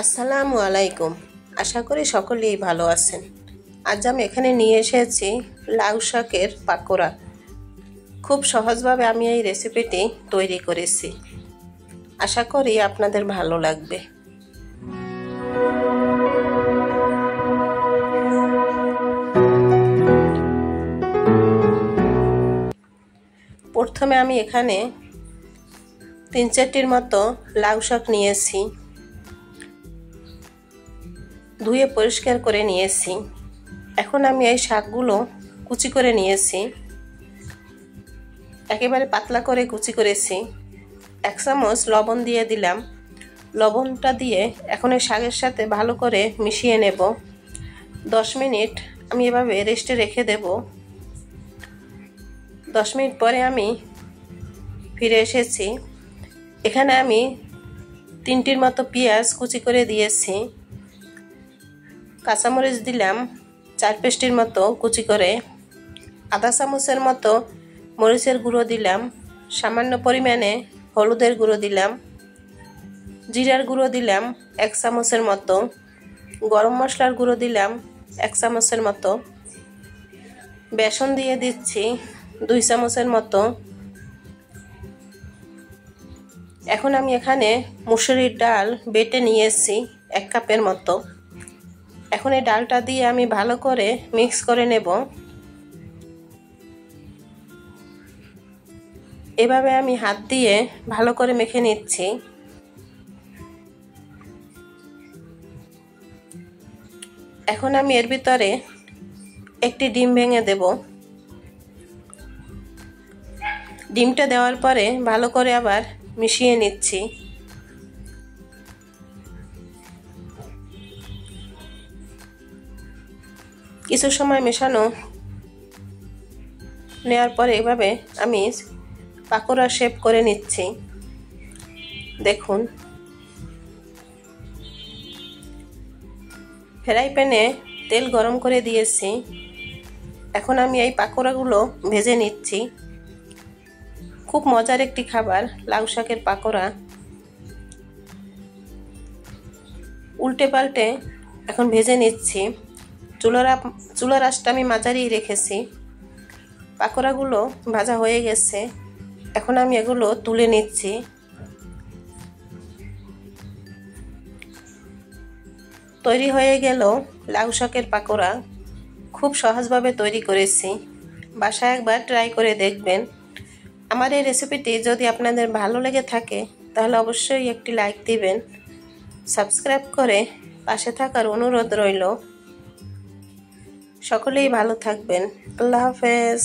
আসসালামু আলাইকুম। আশা করি সকলেই ভালো আছেন। আজ আমি এখানে নিয়ে এসেছি লাউ শাকের পাকোড়া। খুব সহজভাবে আমি এই রেসিপিটি তৈরি করেছি। আশা করি আপনাদের ভালো লাগবে। প্রথমে আমি এখানে 3-4টির মতো লাউ শাক নিয়েছি। ধুয়ে পরিষ্কার করে নিয়েছি। এখন আমি এই শাকগুলো কুচি করে নিয়েছি। একেবারে পাতলা করে কুচি করেছি। 1 চামচ লবণ দিয়ে দিলাম। লবণটা দিয়ে এখন এই শাকের সাথে ভালো করে মিশিয়ে নেব। 10 মিনিট আমি এভাবে রেস্টে রেখে দেব। 10 মিনিট পরে আমি ফিরে এসেছি। এখানে আমি 3টির মতো পেঁয়াজ কুচি করে দিয়েছি। কাঁচামরিচ দিলাম 4-5টির মতো কুচি করে। আধা চামচের মতো মরিচের গুঁড়ো দিলাম। সামান্য পরিমাণে হলুদের গুঁড়ো দিলাম। জিরার গুঁড়ো দিলাম 1 চামচের মতো। গরম মশলার গুঁড়ো দিলাম 1 চামচের মতো। বেসন দিয়ে দিচ্ছি 2 চামচের মতো। এখন আমি এখানে মুসুরির ডাল বেটে নিয়েছি 1 কাপের মতো। এখন এই ডালটা দিয়ে আমি ভালো করে মিক্স করে নেব। এভাবে আমি হাত দিয়ে ভালো করে মেখে নিচ্ছি। এখন আমি এর ভিতরে একটি ডিম ভেঙে দেব। ডিমটা দেওয়ার পরে ভালো করে আবার মিশিয়ে নিচ্ছি। কিছু সময় মেশানো নেওয়ার পরে এভাবে আমি পাকোড়া শেপ করে নিচ্ছি। দেখুন, ফ্রাই প্যানে তেল গরম করে দিয়েছি। এখন আমি এই পাকোড়াগুলো ভেজে নিচ্ছি। খুব মজার একটি খাবার লাউ শাকের পাকোড়া। উল্টে পাল্টে এখন ভেজে নিচ্ছি। চুলার আঁচটা আমি মাঝারি রেখেছি। পাকোড়াগুলো ভাজা হয়ে গেছে। এখন আমি এগুলো তুলে নিচ্ছি। তৈরি হয়ে গেল লাউ শাকের পাকোড়া। খুব সহজভাবে তৈরি করেছি। বাসায় একবার ট্রাই করে দেখবেন। আমার এই রেসিপিটি যদি আপনাদের ভালো লেগে থাকে তাহলে অবশ্যই একটি লাইক দিবেন। সাবস্ক্রাইব করে পাশে থাকার অনুরোধ রইল। সকলেই ভালো থাকবেন। আল্লাহ হাফেজ।